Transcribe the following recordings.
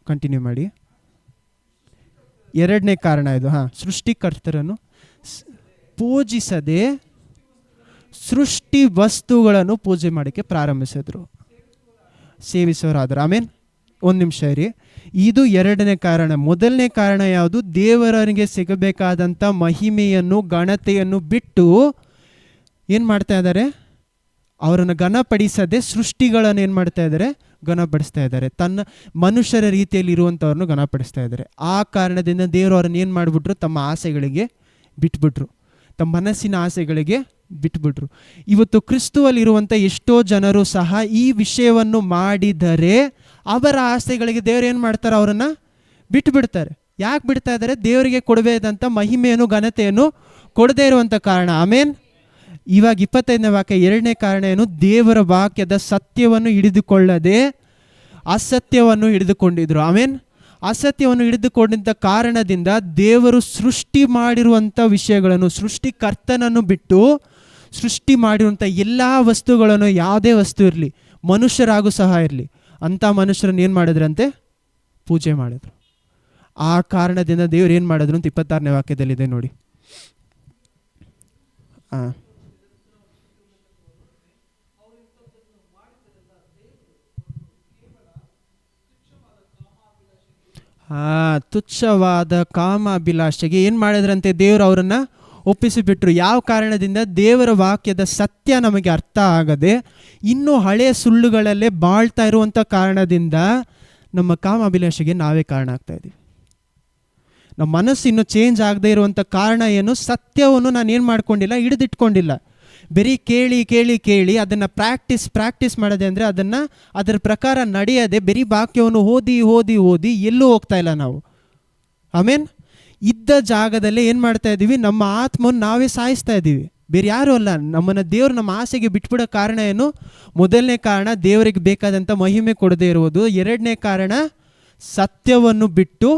Continue ಮಾಡಿ. ಎರಡನೇ ಕಾರಣ ಇದು. ಸೃಷ್ಟಿಕರ್ತರನ್ನು ಪೂಜಿಸದೆ ಸೃಷ್ಟಿ ವಸ್ತುಗಳನ್ನು ಪೂಜೆ ಮಾಡೋಕ್ಕೆ ಪ್ರಾರಂಭಿಸಿದ್ರು, ಸೇವಿಸೋರಾದರು. ಆಮೇಲೆ ಒಂದು ನಿಮಿಷ ಇರಿ, ಇದು ಎರಡನೇ ಕಾರಣ. ಮೊದಲನೇ ಕಾರಣ ಯಾವುದು? ದೇವರಿಗೆ ಸಿಗಬೇಕಾದಂಥ ಮಹಿಮೆಯನ್ನು ಘನತೆಯನ್ನು ಬಿಟ್ಟು ಏನು ಮಾಡ್ತಾ ಇದ್ದಾರೆ? ಅವರನ್ನು ಘನಪಡಿಸದೆ ಸೃಷ್ಟಿಗಳನ್ನು ಏನು ಮಾಡ್ತಾ ಇದ್ದಾರೆ? ಘನಪಡಿಸ್ತಾ ಇದ್ದಾರೆ. ತನ್ನ ಮನುಷ್ಯರ ರೀತಿಯಲ್ಲಿ ಇರುವಂಥವ್ರನ್ನು ಘನಪಡಿಸ್ತಾ ಇದ್ದಾರೆ. ಆ ಕಾರಣದಿಂದ ದೇವರು ಅವರನ್ನು ಏನು ಮಾಡಿಬಿಟ್ರು? ತಮ್ಮ ಆಸೆಗಳಿಗೆ ಬಿಟ್ಬಿಟ್ರು, ತಮ್ಮ ಮನಸ್ಸಿನ ಆಸೆಗಳಿಗೆ ಬಿಟ್ಬಿಟ್ರು. ಇವತ್ತು ಕ್ರಿಸ್ತುವಲ್ಲಿರುವಂಥ ಎಷ್ಟೋ ಜನರು ಸಹ ಈ ವಿಷಯವನ್ನು ಮಾಡಿದರೆ ಅವರ ಆಸೆಗಳಿಗೆ ದೇವರು ಏನು ಮಾಡ್ತಾರೆ? ಅವರನ್ನು ಬಿಟ್ಟುಬಿಡ್ತಾರೆ. ಯಾಕೆ ಬಿಡ್ತಾ ಇದ್ದಾರೆ? ದೇವರಿಗೆ ಕೊಡಬೇಕಾದಂಥ ಮಹಿಮೆಯನ್ನು ಘನತೆಯನ್ನು ಕೊಡದೇ ಇರುವಂಥ ಕಾರಣ. ಆಮೇನ್. ಇವಾಗ 25ನೇ ವಾಕ್ಯ, ಎರಡನೇ ಕಾರಣ ಏನು? ದೇವರ ವಾಕ್ಯದ ಸತ್ಯವನ್ನು ಹಿಡಿದುಕೊಳ್ಳದೆ ಅಸತ್ಯವನ್ನು ಹಿಡಿದುಕೊಂಡಿದ್ರು. ಆಮೇನ್. ಅಸತ್ಯವನ್ನು ಹಿಡಿದುಕೊಂಡಿದ್ದ ಕಾರಣದಿಂದ ದೇವರು ಸೃಷ್ಟಿ ಮಾಡಿರುವಂಥ ವಿಷಯಗಳನ್ನು, ಸೃಷ್ಟಿಕರ್ತನನ್ನು ಬಿಟ್ಟು ಸೃಷ್ಟಿ ಮಾಡಿರುವಂಥ ಎಲ್ಲ ವಸ್ತುಗಳನ್ನು, ಯಾವುದೇ ವಸ್ತು ಇರಲಿ, ಮನುಷ್ಯರಾಗೂ ಸಹ ಇರಲಿ, ಅಂಥ ಮನುಷ್ಯರನ್ನು ಏನು ಮಾಡಿದ್ರಂತೆ? ಪೂಜೆ ಮಾಡಿದ್ರು. ಆ ಕಾರಣದಿಂದ ದೇವರು ಏನು ಮಾಡಿದ್ರು ಅಂತ 26ನೇ ವಾಕ್ಯದಲ್ಲಿದೆ ನೋಡಿ. ತುಚ್ಛವಾದ ಕಾಮಾಭಿಲಾಷೆಗೆ ಏನು ಮಾಡಿದ್ರಂತೆ? ದೇವರು ಅವರನ್ನು ಒಪ್ಪಿಸಿಬಿಟ್ರು. ಯಾವ ಕಾರಣದಿಂದ? ದೇವರ ವಾಕ್ಯದ ಸತ್ಯ ನಮಗೆ ಅರ್ಥ ಆಗದೆ ಇನ್ನೂ ಹಳೆಯ ಸುಳ್ಳುಗಳಲ್ಲೇ ಬಾಳ್ತಾ ಇರುವಂಥ ಕಾರಣದಿಂದ ನಮ್ಮ ಕಾಮಾಭಿಲಾಷೆಗೆ ನಾವೇ ಕಾರಣ ಆಗ್ತಾ ಇದ್ದೀವಿ. ನಮ್ಮ ಮನಸ್ಸು ಇನ್ನೂ ಚೇಂಜ್ ಆಗದೆ ಇರುವಂಥ ಕಾರಣ ಏನು? ಸತ್ಯವನ್ನು ನಾನು ಏನು ಮಾಡ್ಕೊಂಡಿಲ್ಲ, ಹಿಡಿದಿಟ್ಕೊಂಡಿಲ್ಲ. ಬರೀ ಕೇಳಿ ಕೇಳಿ ಕೇಳಿ ಅದನ್ನು ಪ್ರಾಕ್ಟೀಸ್ ಮಾಡೋದೆ ಅಂದರೆ ಅದರ ಪ್ರಕಾರ ನಡೆಯದೆ ಬರೀ ವಾಕ್ಯವನ್ನು ಓದಿ ಓದಿ ಓದಿ ಎಲ್ಲೂ ಹೋಗ್ತಾ ಇಲ್ಲ ನಾವು. ಆಮೇನ್. ಇದ್ದ ಜಾಗದಲ್ಲೇ ಏನು ಮಾಡ್ತಾ ಇದ್ದೀವಿ? ನಮ್ಮ ಆತ್ಮವನ್ನು ನಾವೇ ಸಾಯಿಸ್ತಾ ಇದ್ದೀವಿ, ಬೇರೆ ಯಾರೂ ಅಲ್ಲ. ನಮ್ಮನ್ನು ದೇವರು ನಮ್ಮ ಆಸೆಗೆ ಬಿಟ್ಬಿಡೋ ಕಾರಣ ಏನು? ಮೊದಲನೇ ಕಾರಣ ದೇವರಿಗೆ ಬೇಕಾದಂಥ ಮಹಿಮೆ ಕೊಡದೇ ಇರುವುದು. ಎರಡನೇ ಕಾರಣ ಸತ್ಯವನ್ನು ಬಿಟ್ಟು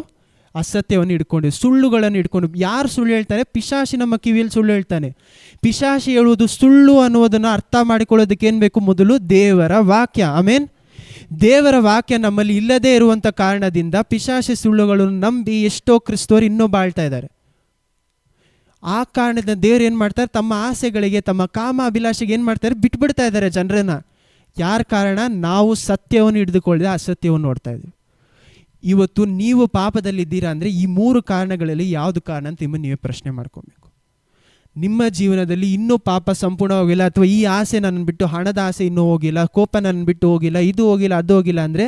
ಅಸತ್ಯವನ್ನು ಹಿಡ್ಕೊಂಡು, ಸುಳ್ಳುಗಳನ್ನು ಹಿಡ್ಕೊಂಡು. ಯಾರು ಸುಳ್ಳು ಹೇಳ್ತಾರೆ? ಪಿಶಾಚಿ ನಮ್ಮ ಕಿವಿಯಲ್ಲಿ ಸುಳ್ಳು ಹೇಳ್ತಾನೆ. ಪಿಶಾಚಿ ಹೇಳುವುದು ಸುಳ್ಳು ಅನ್ನೋದನ್ನು ಅರ್ಥ ಮಾಡಿಕೊಳ್ಳೋದಕ್ಕೆ ಏನು ಬೇಕು? ಮೊದಲು ದೇವರ ವಾಕ್ಯ. ಆಮೇನ್. ದೇವರ ವಾಕ್ಯ ನಮ್ಮಲ್ಲಿ ಇಲ್ಲದೇ ಇರುವಂಥ ಕಾರಣದಿಂದ ಪಿಶಾಚಿ ಸುಳ್ಳುಗಳನ್ನು ನಂಬಿ ಎಷ್ಟೋ ಕ್ರಿಸ್ತವರು ಇನ್ನೂ ಬಾಳ್ತಾ ಇದ್ದಾರೆ. ಆ ಕಾರಣದಿಂದ ದೇವರು ಏನು ಮಾಡ್ತಾರೆ? ತಮ್ಮ ಆಸೆಗಳಿಗೆ, ತಮ್ಮ ಕಾಮ ಅಭಿಲಾಷೆಗೆ ಏನು ಮಾಡ್ತಾರೆ? ಬಿಟ್ಬಿಡ್ತಾ ಇದ್ದಾರೆ ಜನರನ್ನ. ಯಾರ ಕಾರಣ? ನಾವು ಸತ್ಯವನ್ನು ಹಿಡಿದುಕೊಳ್ಳದೆ ಅಸತ್ಯವನ್ನು ನೋಡ್ತಾ ಇದ್ದೀವಿ. ಇವತ್ತು ನೀವು ಪಾಪದಲ್ಲಿದ್ದೀರಾ ಅಂದರೆ ಈ 3 ಕಾರಣಗಳಲ್ಲಿ ಯಾವುದು ಕಾರಣ ಅಂತ ನೀವೇ ಪ್ರಶ್ನೆ ಮಾಡ್ಕೊಬೇಕು. ನಿಮ್ಮ ಜೀವನದಲ್ಲಿ ಇನ್ನೂ ಪಾಪ ಸಂಪೂರ್ಣವಾಗಿಲ್ಲ, ಅಥವಾ ಈ ಆಸೆ ನನ್ನ ಬಿಟ್ಟು, ಹಣದ ಆಸೆ ಇನ್ನೂ ಹೋಗಿಲ್ಲ, ಕೋಪ ನನ್ನ ಬಿಟ್ಟು ಹೋಗಿಲ್ಲ, ಇದು ಹೋಗಿಲ್ಲ, ಅದು ಹೋಗಿಲ್ಲ ಅಂದರೆ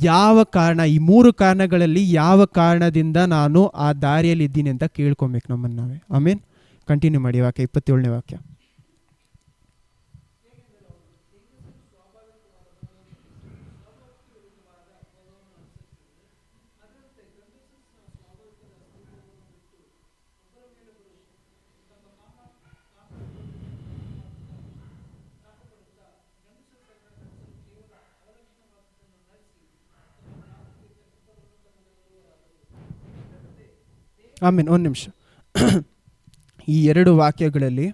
ಯಾವ ಕಾರಣ? ಈ 3 ಕಾರಣಗಳಲ್ಲಿ ಯಾವ ಕಾರಣದಿಂದ ನಾನು ಆ ದಾರಿಯಲ್ಲಿ ಇದ್ದೀನಿ ಅಂತ ಕೇಳ್ಕೊಬೇಕು ನಮ್ಮನ್ನು ನಾವೇ. ಆಮೇನ್. ಕಂಟಿನ್ಯೂ ಮಾಡಿ ವಾಕ್ಯ, 27ನೇ ವಾಕ್ಯ. ಆಮೇಲೆ ಒಂದು ನಿಮಿಷ. ಈ 2 ವಾಕ್ಯಗಳಲ್ಲಿ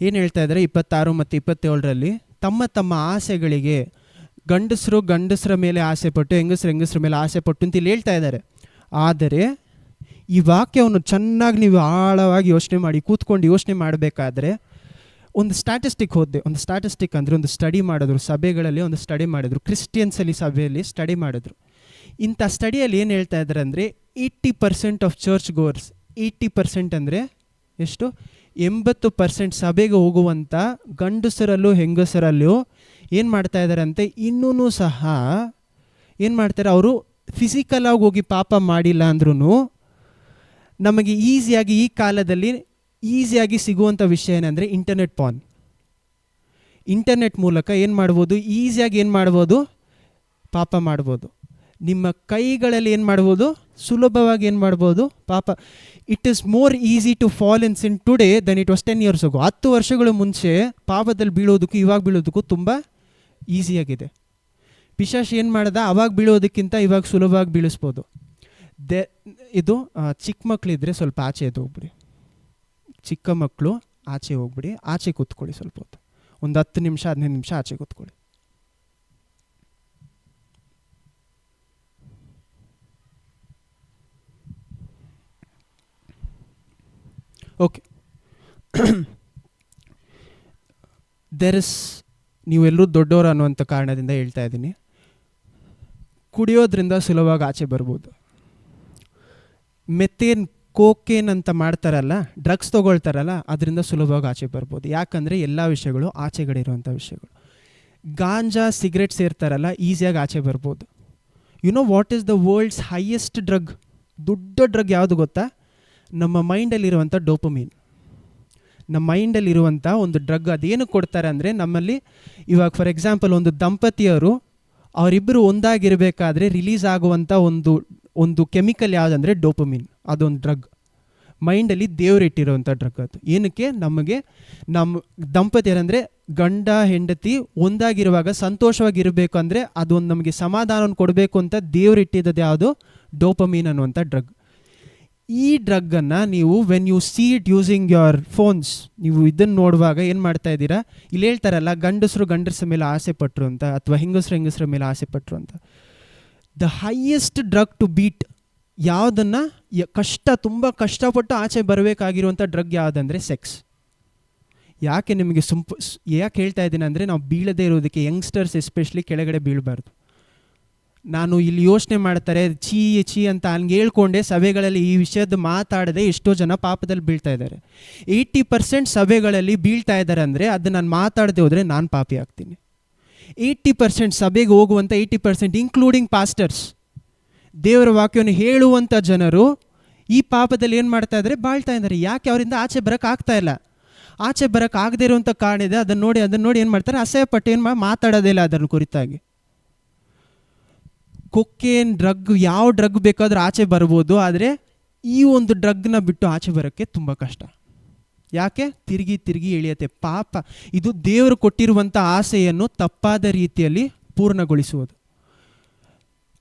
ಏನು ಹೇಳ್ತಾ ಇದ್ದಾರೆ? 26 ಮತ್ತು 27ರಲ್ಲಿ ತಮ್ಮ ತಮ್ಮ ಆಸೆಗಳಿಗೆ, ಗಂಡಸರ ಮೇಲೆ ಆಸೆ ಪಟ್ಟು, ಹೆಂಗಸರ ಮೇಲೆ ಆಸೆ ಪಟ್ಟು ಅಂತ ಇಲ್ಲಿ ಹೇಳ್ತಾ ಇದ್ದಾರೆ. ಆದರೆ ಈ ವಾಕ್ಯವನ್ನು ಚೆನ್ನಾಗಿ ನೀವು ಆಳವಾಗಿ ಕೂತ್ಕೊಂಡು ಯೋಚನೆ ಮಾಡಬೇಕಾದ್ರೆ ಒಂದು ಸ್ಟ್ಯಾಟಿಸ್ಟಿಕ್ ಓದಿದೆ. ಒಂದು ಸ್ಟ್ಯಾಟಿಸ್ಟಿಕ್ ಅಂದರೆ ಒಂದು ಸ್ಟಡಿ ಮಾಡಿದ್ರು, ಸಭೆಗಳಲ್ಲಿ ಒಂದು ಸ್ಟಡಿ ಮಾಡಿದ್ರು, ಕ್ರಿಶ್ಚಿಯನ್ಸಲ್ಲಿ ಸಭೆಯಲ್ಲಿ ಸ್ಟಡಿ ಮಾಡಿದ್ರು. ಇಂಥ ಸ್ಟಡಿಯಲ್ಲಿ ಏನು ಹೇಳ್ತಾ ಇದ್ದಾರೆ ಅಂದರೆ 80% ಆಫ್ ಚರ್ಚ್ ಗೋರ್ಸ್, 80% ಅಂದರೆ ಎಷ್ಟು? 80% ಸಭೆಗೆ ಹೋಗುವಂಥ ಗಂಡಸರಲ್ಲೂ ಹೆಂಗಸರಲ್ಲೂ ಏನು ಮಾಡ್ತಾ ಇದ್ದಾರೆ ಅಂತೆ? ಇನ್ನೂ ಸಹ ಏನು ಮಾಡ್ತಾರೆ? ಅವರು ಫಿಸಿಕಲಾಗಿ ಹೋಗಿ ಪಾಪ ಮಾಡಿಲ್ಲ ಅಂದ್ರೂ ನಮಗೆ ಈಸಿಯಾಗಿ, ಈ ಕಾಲದಲ್ಲಿ ಈಸಿಯಾಗಿ ಸಿಗುವಂಥ ವಿಷಯ ಏನಂದರೆ ಇಂಟರ್ನೆಟ್ ಪಾನ್. ಇಂಟರ್ನೆಟ್ ಮೂಲಕ ಏನು ಮಾಡ್ಬೋದು? ಈಸಿಯಾಗಿ ಏನು ಮಾಡ್ಬೋದು? ಪಾಪ ಮಾಡ್ಬೋದು. ನಿಮ್ಮ ಕೈಗಳಲ್ಲಿ ಏನು ಮಾಡ್ಬೋದು? ಸುಲಭವಾಗಿ ಏನು ಮಾಡ್ಬೋದು? ಪಾಪ. It is more easy to fall in sin today than it was 10 years ago. 10 ವರ್ಷಗಳ ಮುಂಚೆ ಪಾಪದಲ್ಲಿ ಬೀಳೋದಕ್ಕೂ ಇವಾಗ ಬೀಳೋದಕ್ಕೂ ತುಂಬ ಈಸಿಯಾಗಿದೆ. ಪಿಶಾಚ್ ಏನು ಮಾಡ್ದ? ಅವಾಗ ಬೀಳೋದಕ್ಕಿಂತ ಇವಾಗ ಸುಲಭವಾಗಿ ಬೀಳಿಸ್ಬೋದು. ಇದು ಚಿಕ್ಕ ಮಕ್ಕಳಿದ್ರೆ ಸ್ವಲ್ಪ ಆಚೆ ಎದ್ದು ಹೋಗ್ಬಿಡಿ. ಚಿಕ್ಕ ಮಕ್ಕಳು ಆಚೆ ಹೋಗ್ಬಿಡಿ, ಆಚೆ ಕೂತ್ಕೊಳ್ಳಿ ಸ್ವಲ್ಪ ಹೊತ್ತು, ಒಂದು 10 ನಿಮಿಷ 15 ನಿಮಿಷ ಆಚೆ ಕೂತ್ಕೊಳ್ಳಿ. ಓಕೆ, ನೀವೆಲ್ಲರೂ ದೊಡ್ಡವರು ಅನ್ನುವಂಥ ಕಾರಣದಿಂದ ಹೇಳ್ತಾ ಇದ್ದೀನಿ. ಕುಡಿಯೋದ್ರಿಂದ ಸುಲಭವಾಗಿ ಆಚೆ ಬರ್ಬೋದು. ಮೆಥೇನ್, ಕೋಕೇನ್ ಅಂತ ಮಾಡ್ತಾರಲ್ಲ, ಡ್ರಗ್ಸ್ ತೊಗೊಳ್ತಾರಲ್ಲ, ಅದರಿಂದ ಸುಲಭವಾಗಿ ಆಚೆ ಬರ್ಬೋದು. ಯಾಕಂದರೆ ಎಲ್ಲ ವಿಷಯಗಳು ಆಚೆಗಡೆ ಇರುವಂಥ ವಿಷಯಗಳು. ಗಾಂಜಾ, ಸಿಗರೆಟ್ ಸೇರ್ತಾರಲ್ಲ, ಈಸಿಯಾಗಿ ಆಚೆ ಬರ್ಬೋದು. You know what is the world's highest drug? ದೊಡ್ಡ ಡ್ರಗ್ ಯಾವುದು ಗೊತ್ತಾ? ನಮ್ಮ ಮೈಂಡಲ್ಲಿರುವಂಥ ಡೋಪಮೀನ್. ನಮ್ಮ ಮೈಂಡಲ್ಲಿರುವಂಥ ಒಂದು ಡ್ರಗ್. ಅದೇನು ಕೊಡ್ತಾರೆ ಅಂದರೆ, ನಮ್ಮಲ್ಲಿ ಇವಾಗ ಫಾರ್ ಎಕ್ಸಾಂಪಲ್ ಒಂದು ದಂಪತಿಯರು ಅವರಿಬ್ಬರು ಒಂದಾಗಿರಬೇಕಾದ್ರೆ ರಿಲೀಸ್ ಆಗುವಂಥ ಒಂದು ಕೆಮಿಕಲ್ ಯಾವುದಂದರೆ ಡೋಪಮೀನ್. ಅದೊಂದು ಡ್ರಗ್, ಮೈಂಡಲ್ಲಿ ದೇವರಿಟ್ಟಿರುವಂಥ ಡ್ರಗ್. ಅದು ಏನಕ್ಕೆ? ನಮಗೆ ನಮ್ಮ ದಂಪತಿಯರಂದರೆ ಗಂಡ ಹೆಂಡತಿ ಒಂದಾಗಿರುವಾಗ ಸಂತೋಷವಾಗಿರಬೇಕು ಅಂದರೆ ಅದೊಂದು ನಮಗೆ ಸಮಾಧಾನವನ್ನು ಕೊಡಬೇಕು ಅಂತ ದೇವರಿಟ್ಟಿದ್ದು ಯಾವುದು? ಡೋಪಮೀನ್ ಅನ್ನುವಂಥ ಡ್ರಗ್. ಈ ಡ್ರಗ್ಗನ್ನು ನೀವು when U C it using your phones, ನೀವು ಇದನ್ನು ನೋಡುವಾಗ ಏನು ಮಾಡ್ತಾ ಇದ್ದೀರಾ? ಇಲ್ಲಿ ಹೇಳ್ತಾರಲ್ಲ, ಗಂಡಸರ ಮೇಲೆ ಆಸೆ ಪಟ್ಟರು ಅಂತ, ಅಥವಾ ಹೆಂಗಸರ ಮೇಲೆ ಆಸೆ ಪಟ್ಟರು ಅಂತ. The highest drug to beat ಯಾವುದನ್ನು ತುಂಬ ಕಷ್ಟಪಟ್ಟು ಆಚೆ ಬರಬೇಕಾಗಿರುವಂಥ ಡ್ರಗ್ ಯಾವುದಂದರೆ ಸೆಕ್ಸ್. ಯಾಕೆ ನಿಮಗೆ ಯಾಕೆ ಹೇಳ್ತಾ ಇದ್ದೀನಿ ಅಂದರೆ, ನಾವು ಬೀಳದೇ ಇರೋದಕ್ಕೆ, ಯಂಗ್ಸ್ಟರ್ಸ್ ಎಸ್ಪೆಷಲಿ ಕೆಳಗಡೆ ಬೀಳಬಾರ್ದು. ನಾನು ಇಲ್ಲಿ ಯೋಚನೆ ಮಾಡ್ತಾರೆ, ಛೀ ಅಂತ ಹಂಗೆ ಹೇಳ್ಕೊಂಡೆ ಸಭೆಗಳಲ್ಲಿ ಈ ವಿಷಯದ ಮಾತಾಡದೆ ಎಷ್ಟೋ ಜನ ಪಾಪದಲ್ಲಿ ಬೀಳ್ತಾ ಇದ್ದಾರೆ. 80% ಸಭೆಗಳಲ್ಲಿ ಬೀಳ್ತಾ ಇದ್ದಾರೆ ಅಂದರೆ ಅದು ನಾನು ಮಾತಾಡದೆ ಹೋದರೆ ನಾನು ಪಾಪಿ ಆಗ್ತೀನಿ. 80% ಸಭೆಗೆ ಹೋಗುವಂಥ 80%, ಇನ್ಕ್ಲೂಡಿಂಗ್ ಪಾಸ್ಟರ್ಸ್, ದೇವರ ವಾಕ್ಯವನ್ನು ಹೇಳುವಂಥ ಜನರು ಈ ಪಾಪದಲ್ಲಿ ಏನು ಮಾಡ್ತಾ ಇದ್ದಾರೆ? ಬಾಳ್ತಾ ಇದ್ದಾರೆ. ಯಾಕೆ? ಅವರಿಂದ ಆಚೆ ಬರೋಕ್ಕಾಗ್ತಾ ಇಲ್ಲ. ಆಚೆ ಬರೋಕ್ಕಾಗದೇ ಇರುವಂಥ ಕಾರಣ ಇದೆ. ಅದನ್ನು ನೋಡಿ ಏನು ಮಾಡ್ತಾರೆ? ಅಸಹ್ಯಪಟ್ಟು ಏನು ಮಾತಾಡೋದೇ ಇಲ್ಲ ಅದನ್ನು ಕುರಿತಾಗಿ. ಕೊಕೇನ್ ಡ್ರಗ್, ಯಾವ ಡ್ರಗ್ ಬೇಕಾದರೂ ಆಚೆ ಬರ್ಬೋದು, ಆದರೆ ಈ ಒಂದು ಡ್ರಗ್ನ ಬಿಟ್ಟು ಆಚೆ ಬರೋಕ್ಕೆ ತುಂಬ ಕಷ್ಟ. ಯಾಕೆ? ತಿರುಗಿ ಎಳೆಯುತ್ತೆ. ಪಾಪ ಇದು ದೇವರು ಕೊಟ್ಟಿರುವಂಥ ಆಸೆಯನ್ನು ತಪ್ಪಾದ ರೀತಿಯಲ್ಲಿ ಪೂರ್ಣಗೊಳಿಸುವುದು.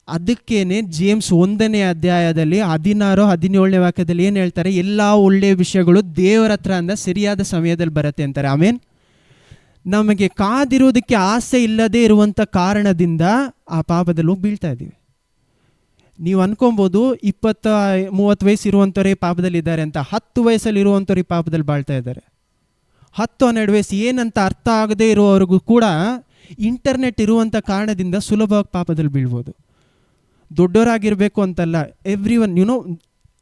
ಅದಕ್ಕೇನೆ ಜೇಮ್ಸ್ 1ನೇ ಅಧ್ಯಾಯದಲ್ಲಿ 16-17ನೇ ವಾಕ್ಯದಲ್ಲಿ ಏನು ಹೇಳ್ತಾರೆ? ಎಲ್ಲ ಒಳ್ಳೆಯ ವಿಷಯಗಳು ದೇವರ ಹತ್ರ ಅಂದ ಸರಿಯಾದ ಸಮಯದಲ್ಲಿ ಬರುತ್ತೆ ಅಂತಾರೆ. ಆಮೇನ್. ನಮಗೆ ಕಾದಿರೋದಕ್ಕೆ ಆಸೆ ಇಲ್ಲದೆ ಇರುವಂಥ ಕಾರಣದಿಂದ ಆ ಪಾಪದಲ್ಲಿ ಬೀಳ್ತಾ ಇದ್ದೀವಿ. ನೀವು ಅನ್ಕೊಬೋದು 20-30 ವಯಸ್ಸು ಇರುವಂಥವ್ರು ಈ ಪಾಪದಲ್ಲಿ ಇದ್ದಾರೆ ಅಂತ. 10 ವಯಸ್ಸಲ್ಲಿ ಇರುವಂಥವ್ರು ಈ ಪಾಪದಲ್ಲಿ ಬಾಳ್ತಾ ಇದ್ದಾರೆ. 10-12 ವಯಸ್ಸು ಏನಂತ ಅರ್ಥ ಆಗದೇ ಇರುವವರೆಗೂ ಕೂಡ ಇಂಟರ್ನೆಟ್ ಇರುವಂಥ ಕಾರಣದಿಂದ ಸುಲಭವಾಗಿ ಪಾಪದಲ್ಲಿ ಬೀಳ್ಬೋದು. ದೊಡ್ಡವರಾಗಿರಬೇಕು ಅಂತಲ್ಲ, every one,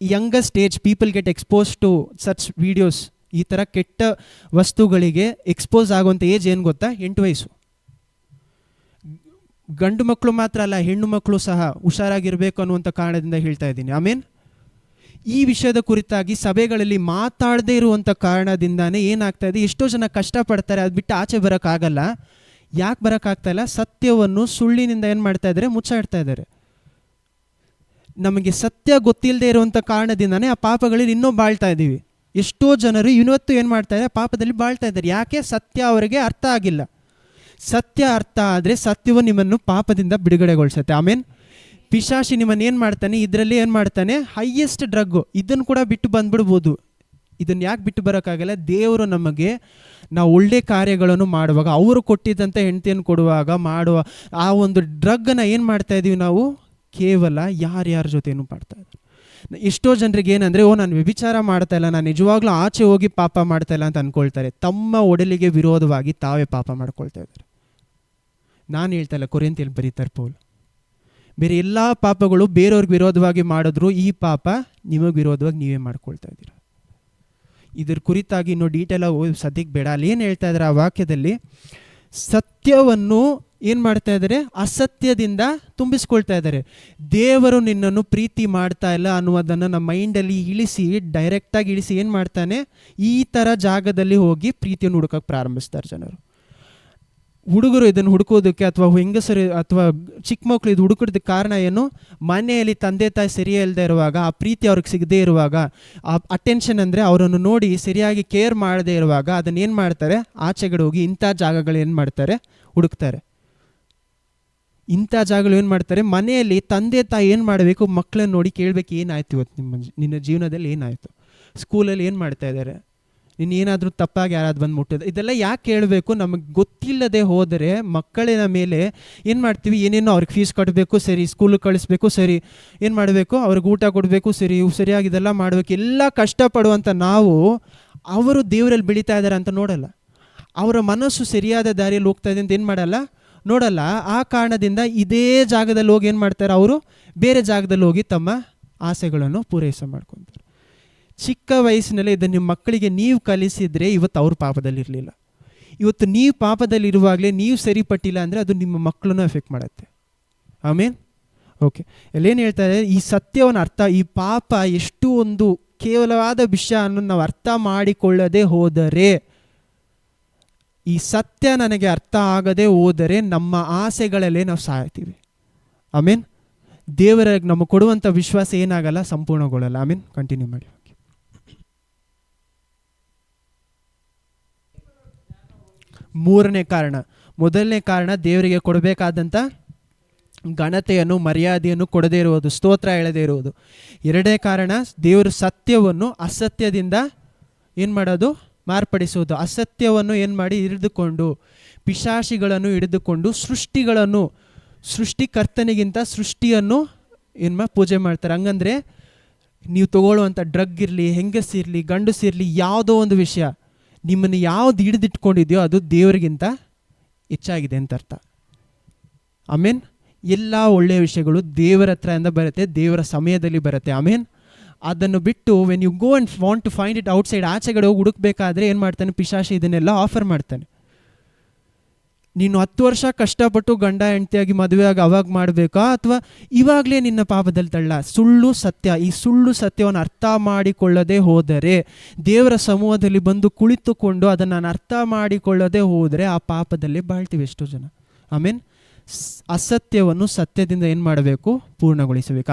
youngest age people get expose to such videos. ಈ ಥರ ಕೆಟ್ಟ ವಸ್ತುಗಳಿಗೆ ಎಕ್ಸ್ಪೋಸ್ ಆಗುವಂಥ ಏಜ್ ಏನು ಗೊತ್ತಾ? 8 ವಯಸ್ಸು. ಗಂಡು ಮಕ್ಕಳು ಮಾತ್ರ ಅಲ್ಲ, ಹೆಣ್ಣು ಮಕ್ಕಳು ಸಹ ಹುಷಾರಾಗಿರಬೇಕು ಅನ್ನುವಂಥ ಕಾರಣದಿಂದ ಹೇಳ್ತಾ ಇದ್ದೀನಿ. ಆಮೇನ್. ಈ ವಿಷಯದ ಕುರಿತಾಗಿ ಸಭೆಗಳಲ್ಲಿ ಮಾತಾಡದೇ ಇರುವಂಥ ಕಾರಣದಿಂದಾನೇ ಏನಾಗ್ತಾ ಇದೆ? ಎಷ್ಟೋ ಜನ ಕಷ್ಟಪಡ್ತಾರೆ, ಅದು ಬಿಟ್ಟು ಆಚೆ ಬರೋಕ್ಕಾಗಲ್ಲ. ಯಾಕೆ ಬರೋಕ್ಕಾಗ್ತಾ ಇಲ್ಲ? ಸತ್ಯವನ್ನು ಸುಳ್ಳಿನಿಂದ ಏನು ಮಾಡ್ತಾ ಇದ್ದಾರೆ? ಮುಚ್ಚಾಡ್ತಾ ಇದ್ದಾರೆ. ನಮಗೆ ಸತ್ಯ ಗೊತ್ತಿಲ್ಲದೆ ಇರುವಂಥ ಕಾರಣದಿಂದಾನೇ ಆ ಪಾಪಗಳಲ್ಲಿ ಇನ್ನೂ ಬಾಳ್ತಾ ಇದ್ದೀವಿ. ಎಷ್ಟೋ ಜನರು ಇವತ್ತು ಏನು ಮಾಡ್ತಾ ಇದ್ದಾರೆ? ಪಾಪದಲ್ಲಿ ಬಾಳ್ತಾ ಇದ್ದಾರೆ. ಯಾಕೆ? ಸತ್ಯ ಅವರಿಗೆ ಅರ್ಥ ಆಗಿಲ್ಲ. ಸತ್ಯ ಅರ್ಥ ಆದರೆ ಸತ್ಯವು ನಿಮ್ಮನ್ನು ಪಾಪದಿಂದ ಬಿಡುಗಡೆಗೊಳಿಸುತ್ತೆ. ಆಮೇನ್. ಪಿಶಾಚಿ ನಿಮ್ಮನ್ನು ಏನು ಮಾಡ್ತಾನೆ? ಇದರಲ್ಲಿ ಏನು ಮಾಡ್ತಾನೆ? Highest drug. ಇದನ್ನು ಕೂಡ ಬಿಟ್ಟು ಬಂದ್ಬಿಡ್ಬೋದು. ಇದನ್ನು ಯಾಕೆ ಬಿಟ್ಟು ಬರೋಕ್ಕಾಗಲ್ಲ? ದೇವರು ನಮಗೆ ನಾವು ಒಳ್ಳೆ ಕಾರ್ಯಗಳನ್ನು ಮಾಡುವಾಗ, ಅವರು ಕೊಟ್ಟಿದ್ದಂಥ ಹೆಂಡತಿಯನ್ನು ಕೊಡುವಾಗ ಮಾಡುವ ಆ ಒಂದು ಡ್ರಗ್ಗನ್ನು ಏನು ಮಾಡ್ತಾ ಇದ್ದೀವಿ ನಾವು? ಕೇವಲ ಯಾರ್ಯಾರ ಜೊತೆನೂ ಮಾಡ್ತಾ ಇದ್ದಾರೆ. ಎಷ್ಟೋ ಜನರಿಗೆ ಏನಂದರೆ, ನಾನು ವ್ಯಭಿಚಾರ ಮಾಡ್ತಾ ಇಲ್ಲ, ನಾನು ನಿಜವಾಗ್ಲೂ ಆಚೆ ಹೋಗಿ ಪಾಪ ಮಾಡ್ತಾ ಇಲ್ಲ ಅಂತ ಅಂದ್ಕೊಳ್ತಾರೆ. ತಮ್ಮ ಒಡಲಿಗೆ ವಿರೋಧವಾಗಿ ತಾವೇ ಪಾಪ ಮಾಡ್ಕೊಳ್ತಾ ಇದ್ದಾರೆ. ನಾನು ಹೇಳ್ತಾ ಇಲ್ಲ, ಕೊರಿಂಥಿಯಲ್ಲಿ ಬರೀತಾರೆ ಪೌಲ್. ಬೇರೆ ಎಲ್ಲ ಪಾಪಗಳು ಬೇರೆಯವ್ರಿಗೆ ವಿರೋಧವಾಗಿ ಮಾಡಿದ್ರು, ಈ ಪಾಪ ನಿಮಗೆ ವಿರೋಧವಾಗಿ ನೀವೇ ಮಾಡ್ಕೊಳ್ತಾ ಇದ್ದೀರ. ಇದ್ರ ಕುರಿತಾಗಿ ಇನ್ನೂ ಡೀಟೇಲಾಗಿ ಸದ್ಯಕ್ಕೆ ಬೇಡ. ಅಲ್ಲಿ ಏನು ಹೇಳ್ತಾ ಇದ್ದಾರೆ ಆ ವಾಕ್ಯದಲ್ಲಿ? ಸತ್ಯವನ್ನು ಏನು ಮಾಡ್ತಾ ಇದ್ದಾರೆ? ಅಸತ್ಯದಿಂದ ತುಂಬಿಸ್ಕೊಳ್ತಾ ಇದ್ದಾರೆ. ದೇವರು ನಿನ್ನನ್ನು ಪ್ರೀತಿ ಮಾಡ್ತಾ ಇಲ್ಲ ಅನ್ನುವುದನ್ನು ನಮ್ಮ ಮೈಂಡಲ್ಲಿ ಡೈರೆಕ್ಟಾಗಿ ಇಳಿಸಿ ಏನು ಮಾಡ್ತಾನೆ? ಈ ಥರ ಜಾಗದಲ್ಲಿ ಹೋಗಿ ಪ್ರೀತಿಯನ್ನು ಹುಡುಕಕ್ಕೆ ಪ್ರಾರಂಭಿಸ್ತಾರೆ ಜನರು. ಹುಡುಗರು ಇದನ್ನು ಹುಡುಕೋದಕ್ಕೆ, ಅಥವಾ ಹೆಂಗಸರು ಅಥವಾ ಚಿಕ್ಕ ಮಕ್ಕಳು ಇದು ಹುಡುಕೋದಕ್ಕೆ ಕಾರಣ ಏನು? ಮನೆಯಲ್ಲಿ ತಂದೆ ತಾಯಿ ಸರಿ ಇಲ್ಲದೆ ಇರುವಾಗ, ಆ ಪ್ರೀತಿ ಅವ್ರಿಗೆ ಸಿಗದೇ ಇರುವಾಗ, ಆ ಅಟೆನ್ಷನ್ ಅಂದರೆ ಅವರನ್ನು ನೋಡಿ ಸರಿಯಾಗಿ ಕೇರ್ ಮಾಡದೇ ಇರುವಾಗ ಅದನ್ನು ಏನು ಮಾಡ್ತಾರೆ? ಆಚೆಗಡೆ ಹೋಗಿ ಇಂಥ ಜಾಗಗಳು ಏನು ಮಾಡ್ತಾರೆ? ಹುಡುಕ್ತಾರೆ. ಇಂಥ ಜಾಗಗಳು ಏನು ಮಾಡ್ತಾರೆ? ಮನೆಯಲ್ಲಿ ತಂದೆ ತಾಯಿ ಏನು ಮಾಡಬೇಕು? ಮಕ್ಕಳನ್ನ ನೋಡಿ ಕೇಳಬೇಕು, ಏನಾಯ್ತು ಇವತ್ತು ನಿನ್ನ ಜೀವನದಲ್ಲಿ ಏನಾಯಿತು? ಸ್ಕೂಲಲ್ಲಿ ಏನು ಮಾಡ್ತಾ ಇದ್ದಾರೆ? ಇನ್ನೇನಾದರೂ ತಪ್ಪಾಗಿ ಯಾರಾದ್ರು ಬಂದು ಮುಟ್ಟಿದ್ರೆ ಇದೆಲ್ಲ ಯಾಕೆ ಹೇಳಬೇಕು? ನಮಗೆ ಗೊತ್ತಿಲ್ಲದೆ ಹೋದರೆ ಮಕ್ಕಳಿನ ಮೇಲೆ ಏನು ಮಾಡ್ತೀವಿ, ಏನೇನೋ ಅವ್ರಿಗೆ ಫೀಸ್ ಕಟ್ಟಬೇಕು, ಸರಿ ಸ್ಕೂಲಿಗೆ ಕಳಿಸ್ಬೇಕು, ಸರಿ ಏನು ಮಾಡಬೇಕು, ಅವ್ರಿಗೆ ಊಟ ಕೊಡಬೇಕು, ಸರಿ ಇವು ಸರಿಯಾಗಿ ಇದೆಲ್ಲ ಮಾಡಬೇಕು, ಎಲ್ಲ ಕಷ್ಟಪಡುವಂಥ ನಾವು ಅವರು ದೇವರಲ್ಲಿ ಬೆಳೀತಾ ಇದ್ದಾರೆ ಅಂತ ನೋಡಲ್ಲ. ಅವರ ಮನಸ್ಸು ಸರಿಯಾದ ದಾರಿಯಲ್ಲಿ ಹೋಗ್ತಾ ಇದೆ ಅಂತ ಏನು ಮಾಡಲ್ಲ, ನೋಡಲ್ಲ. ಆ ಕಾರಣದಿಂದ ಇದೇ ಜಾಗದಲ್ಲಿ ಹೋಗಿ ಏನು ಮಾಡ್ತಾರೆ, ಅವರು ಬೇರೆ ಜಾಗದಲ್ಲಿ ಹೋಗಿ ತಮ್ಮ ಆಸೆಗಳನ್ನು ಪೂರೈಸ ಮಾಡ್ಕೊತಾರೆ. ಚಿಕ್ಕ ವಯಸ್ಸಿನಲ್ಲಿ ಇದನ್ನು ನಿಮ್ಮ ಮಕ್ಕಳಿಗೆ ನೀವು ಕಲಿಸಿದರೆ ಇವತ್ತು ಅವ್ರ ಪಾಪದಲ್ಲಿರಲಿಲ್ಲ. ಇವತ್ತು ನೀವು ಪಾಪದಲ್ಲಿರುವಾಗಲೇ ನೀವು ಸರಿಪಟ್ಟಿಲ್ಲ ಅಂದರೆ ಅದು ನಿಮ್ಮ ಮಕ್ಕಳನ್ನು ಎಫೆಕ್ಟ್ ಮಾಡುತ್ತೆ. ಆಮೇನ್. ಓಕೆ, ಅಲ್ಲೇನು ಹೇಳ್ತಾರೆ, ಈ ಸತ್ಯವನ್ನು ಅರ್ಥ, ಈ ಪಾಪ ಎಷ್ಟು ಒಂದು ಕೇವಲವಾದ ವಿಷಯ ಅನ್ನೋದು ನಾವು ಅರ್ಥ ಮಾಡಿಕೊಳ್ಳದೆ ಹೋದರೆ, ಈ ಸತ್ಯ ನನಗೆ ಅರ್ಥ ಆಗದೆ ಹೋದರೆ ನಮ್ಮ ಆಸೆಗಳಲ್ಲೇ ನಾವು ಸಾಯ್ತೀವಿ. ಆಮೇನ್. ದೇವರ ನಮಗೆ ಕೊಡುವಂಥ ವಿಶ್ವಾಸ ಏನಾಗಲ್ಲ, ಸಂಪೂರ್ಣಗೊಳ್ಳಲ್ಲ. ಆಮೇನ್. ಕಂಟಿನ್ಯೂ ಮಾಡಿ. ಮೂರನೇ ಕಾರಣ, ಮೊದಲನೇ ಕಾರಣ ದೇವರಿಗೆ ಕೊಡಬೇಕಾದಂಥ ಘನತೆಯನ್ನು ಮರ್ಯಾದೆಯನ್ನು ಕೊಡದೇ ಇರುವುದು, ಸ್ತೋತ್ರ ಹೇಳದೇ ಇರುವುದು. ಎರಡನೇ ಕಾರಣ, ದೇವರು ಸತ್ಯವನ್ನು ಅಸತ್ಯದಿಂದ ಏನು ಮಾಡೋದು, ಮಾರ್ಪಡಿಸುವುದು. ಅಸತ್ಯವನ್ನು ಏನು ಮಾಡಿ ಹಿಡಿದುಕೊಂಡು, ಪಿಶಾಚಿಗಳನ್ನು ಹಿಡಿದುಕೊಂಡು ಸೃಷ್ಟಿಕರ್ತನಿಗಿಂತ ಸೃಷ್ಟಿಯನ್ನು ಏನು ಪೂಜೆ ಮಾಡ್ತಾರೆ. ಹಂಗಂದರೆ ನೀವು ತಗೊಳ್ಳುವಂಥ ಡ್ರಗ್ ಇರಲಿ, ಹೆಂಗಸಿರಲಿ, ಗಂಡಸಿರಲಿ, ಯಾವುದೋ ಒಂದು ವಿಷಯ ನಿಮ್ಮನ್ನು ಯಾವ್ದು ಹಿಡಿದಿಟ್ಕೊಂಡಿದೆಯೋ ಅದು ದೇವರಿಗಿಂತ ಹೆಚ್ಚಾಗಿದೆ ಅಂತ ಅರ್ಥ. ಆಮೇನ್. ಎಲ್ಲ ಒಳ್ಳೆಯ ವಿಷಯಗಳು ದೇವರ ಹತ್ರದಿಂದ ಬರುತ್ತೆ, ದೇವರ ಸಮಯದಲ್ಲಿ ಬರುತ್ತೆ. ಆಮೇನ್. ಅದನ್ನು ಬಿಟ್ಟು when you go and want to find it outside, ಆಚೆಗಡೆ ಹೋಗಿ ಹುಡುಕ್ಬೇಕಾದ್ರೆ ಏನು ಮಾಡ್ತಾನೆ ಪಿಶಾಚಿ, ಇದನ್ನೆಲ್ಲ ಆಫರ್ ಮಾಡ್ತಾನೆ. ನೀನು 10 ವರ್ಷ ಕಷ್ಟಪಟ್ಟು ಗಂಡ ಹೆಂಡತಿಯಾಗಿ ಮದುವೆಯಾಗಿ ಅವಾಗ ಮಾಡಬೇಕಾ, ಅಥವಾ ಇವಾಗಲೇ ನಿನ್ನ ಪಾಪದಲ್ಲಿ ತಳ್ಳ? ಸುಳ್ಳು ಸತ್ಯ, ಈ ಸುಳ್ಳು ಸತ್ಯವನ್ನು ಅರ್ಥ ಮಾಡಿಕೊಳ್ಳದೆ ಹೋದರೆ, ದೇವರ ಸಮೂಹದಲ್ಲಿ ಬಂದು ಕುಳಿತುಕೊಂಡು ಅದನ್ನು ನಾನು ಅರ್ಥ ಮಾಡಿಕೊಳ್ಳದೆ ಹೋದರೆ ಆ ಪಾಪದಲ್ಲಿ ಬಾಳ್ತೀವಿ ಎಷ್ಟೋ ಜನ. ಆಮೇನ್. ಅಸತ್ಯವನ್ನು ಸತ್ಯದಿಂದ ಏನು ಮಾಡಬೇಕು, ಪೂರ್ಣಗೊಳಿಸಬೇಕು.